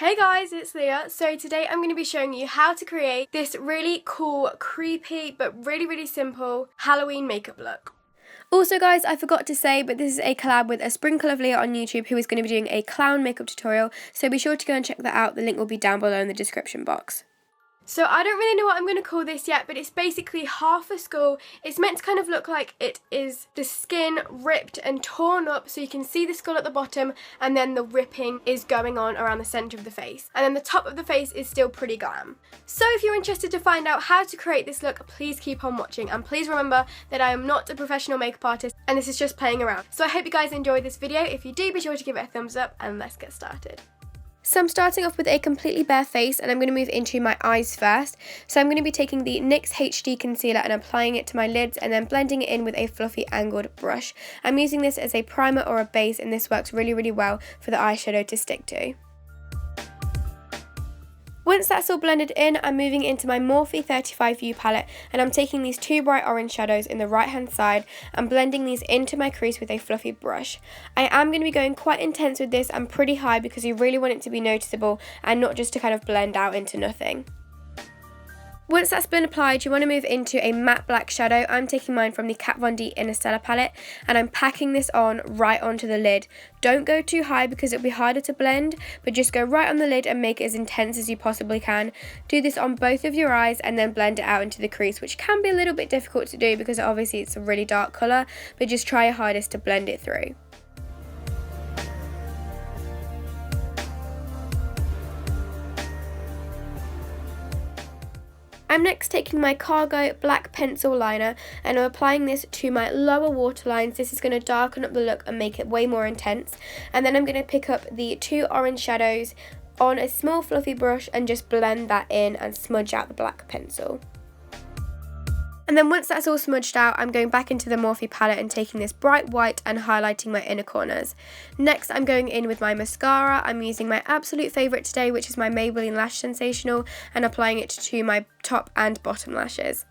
Hey guys, it's Leah. So today I'm going to be showing you how to create this really cool, creepy, but really simple Halloween makeup look. Also guys, I forgot to say, but this is a collab with a sprinkle of Leah on YouTube who is going to be doing a clown makeup tutorial, so be sure to go and check that out. The link will be down below in the description box. So I don't really know what I'm going to call this yet, but it's basically half a skull. It's meant to kind of look like it is the skin ripped and torn up so you can see the skull at the bottom, and then the ripping is going on around the centre of the face. And then the top of the face is still pretty glam. So if you're interested to find out how to create this look, please keep on watching. And please remember that I am not a professional makeup artist and this is just playing around. So I hope you guys enjoyed this video. If you do, be sure to give it a thumbs up and let's get started. So I'm starting off with a completely bare face and I'm going to move into my eyes first. So I'm going to be taking the NYX HD concealer and applying it to my lids and then blending it in with a fluffy angled brush. I'm using this as a primer or a base and this works really well for the eyeshadow to stick to. Once that's all blended in, I'm moving into my Morphe 35U palette and I'm taking these two bright orange shadows in the right hand side and blending these into my crease with a fluffy brush. I am going to be going quite intense with this and pretty high because you really want it to be noticeable and not just to kind of blend out into nothing. Once that's been applied, you want to move into a matte black shadow. I'm taking mine from the Kat Von D Interstellar palette and I'm packing this on right onto the lid. Don't go too high because it'll be harder to blend, but just go right on the lid and make it as intense as you possibly can. Do this on both of your eyes and then blend it out into the crease, which can be a little bit difficult to do because obviously it's a really dark colour, but just try your hardest to blend it through. I'm next taking my Cargo black pencil liner and I'm applying this to my lower waterlines. This is going to darken up the look and make it way more intense. And then I'm going to pick up the two orange shadows on a small fluffy brush and just blend that in and smudge out the black pencil. And then once that's all smudged out, I'm going back into the Morphe palette and taking this bright white and highlighting my inner corners. Next, I'm going in with my mascara. I'm using my absolute favourite today, which is my Maybelline Lash Sensational, and applying it to my top and bottom lashes.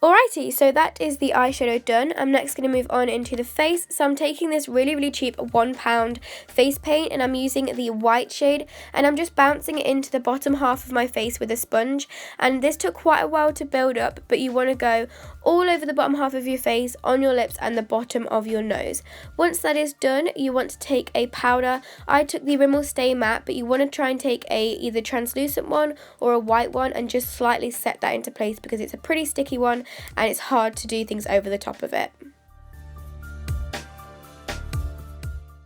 Alrighty, so that is the eyeshadow done. I'm next going to move on into the face. So I'm taking this really cheap £1 face paint and I'm using the white shade and I'm just bouncing it into the bottom half of my face with a sponge. And this took quite a while to build up, but you want to go all over the bottom half of your face, on your lips and the bottom of your nose. Once that is done, you want to take a powder. I took the Rimmel Stay Matte, but you want to try and take a either translucent one or a white one and just slightly set that into place because it's a pretty sticky one and it's hard to do things over the top of it.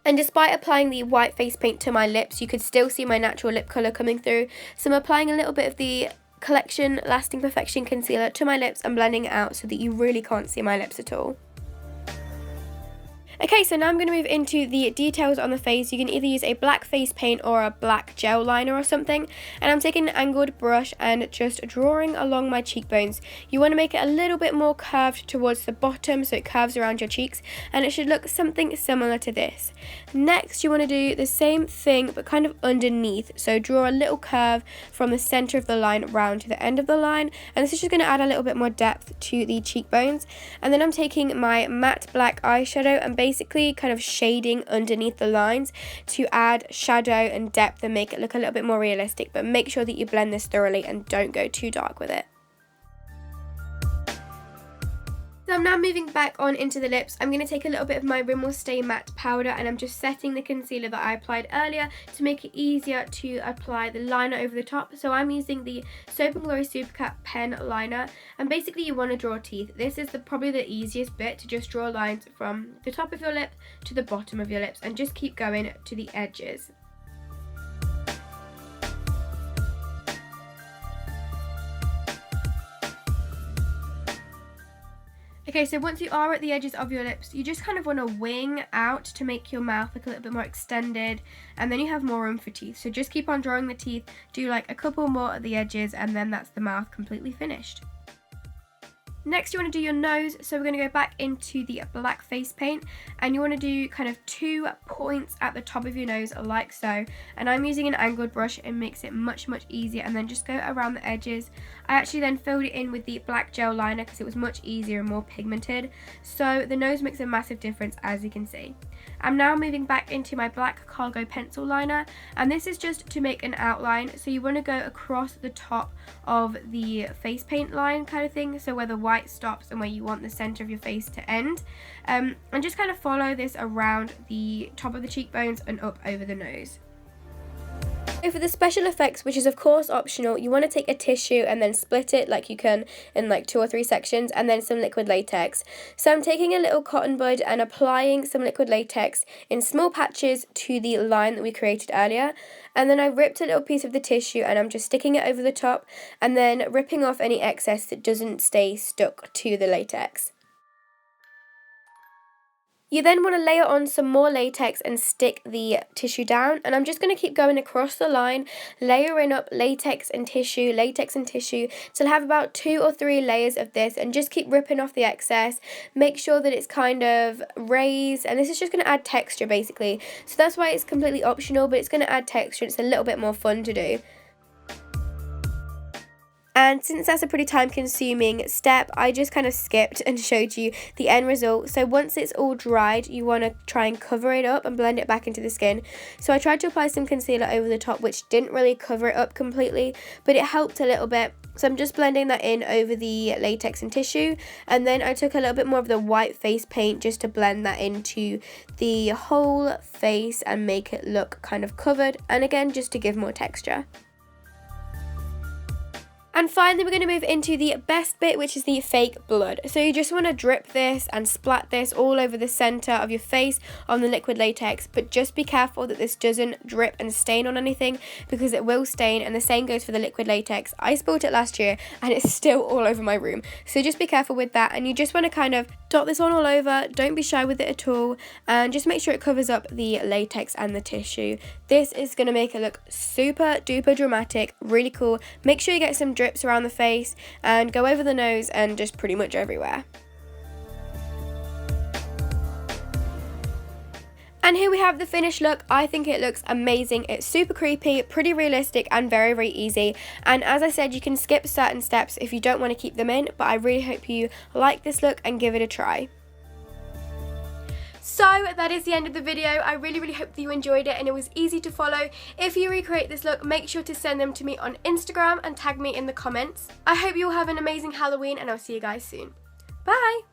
And despite applying the white face paint to my lips, you could still see my natural lip colour coming through. So I'm applying a little bit of the Collection Lasting Perfection concealer to my lips and blending it out so that you really can't see my lips at all. Okay, so now I'm going to move into the details on the face. You can either use a black face paint or a black gel liner or something. And I'm taking an angled brush and just drawing along my cheekbones. You want to make it a little bit more curved towards the bottom so it curves around your cheeks. And it should look something similar to this. Next, you want to do the same thing but kind of underneath. So draw a little curve from the centre of the line round to the end of the line. And this is just going to add a little bit more depth to the cheekbones. And then I'm taking my matte black eyeshadow and basically kind of shading underneath the lines to add shadow and depth and make it look a little bit more realistic, but make sure that you blend this thoroughly and don't go too dark with it. So I'm now moving back on into the lips. I'm going to take a little bit of my Rimmel Stay Matte powder and I'm just setting the concealer that I applied earlier to make it easier to apply the liner over the top. So I'm using the Soap & Glory Supercat pen liner and basically you want to draw teeth. This is probably the easiest bit, to just draw lines from the top of your lip to the bottom of your lips and just keep going to the edges. Okay, so once you are at the edges of your lips, you just kind of want to wing out to make your mouth look a little bit more extended, and then you have more room for teeth. So just keep on drawing the teeth, do like a couple more at the edges, and then that's the mouth completely finished. Next, you want to do your nose, so we're going to go back into the black face paint, and you want to do kind of 2 points at the top of your nose like so, and I'm using an angled brush. It makes it much easier, and then just go around the edges. I actually then filled it in with the black gel liner because it was much easier and more pigmented, so the nose makes a massive difference, as you can see. I'm now moving back into my black cargo pencil liner, and this is just to make an outline, so you want to go across the top of the face paint line kind of thing, so where the white stops and where you want the center of your face to end, and just kind of follow this around the top of the cheekbones and up over the nose. So for the special effects, which is of course optional, you want to take a tissue and then split it like you can in like 2 or 3 sections, and then some liquid latex. So I'm taking a little cotton bud and applying some liquid latex in small patches to the line that we created earlier, and then I ripped a little piece of the tissue and I'm just sticking it over the top and then ripping off any excess that doesn't stay stuck to the latex. You then want to layer on some more latex and stick the tissue down, and I'm just going to keep going across the line, layering up latex and tissue, till I have about 2 or 3 layers of this, and just keep ripping off the excess. Make sure that it's kind of raised, and this is just going to add texture basically. So that's why it's completely optional, but it's going to add texture. It's a little bit more fun to do. And since that's a pretty time consuming step, I just kind of skipped and showed you the end result. So once it's all dried, you want to try and cover it up and blend it back into the skin. So I tried to apply some concealer over the top, which didn't really cover it up completely, but it helped a little bit. So I'm just blending that in over the latex and tissue, and then I took a little bit more of the white face paint just to blend that into the whole face and make it look kind of covered, and again just to give more texture. And finally, we're going to move into the best bit, which is the fake blood. So you just want to drip this and splat this all over the center of your face on the liquid latex, but just be careful that this doesn't drip and stain on anything, because it will stain, and the same goes for the liquid latex. I spilled it last year and it's still all over my room, so just be careful with that. And you just want to kind of dot this on all over, don't be shy with it at all, and just make sure it covers up the latex and the tissue. This is going to make it look super duper dramatic, really cool. Make sure you get some drips around the face and go over the nose and just pretty much everywhere. And here we have the finished look. I think it looks amazing. It's super creepy, pretty realistic, and very easy. And as I said, you can skip certain steps if you don't want to keep them in, but I really hope you like this look and give it a try. So that is the end of the video. I really hope that you enjoyed it and it was easy to follow. If you recreate this look, make sure to send them to me on Instagram and tag me in the comments. I hope you all have an amazing Halloween, and I'll see you guys soon. Bye!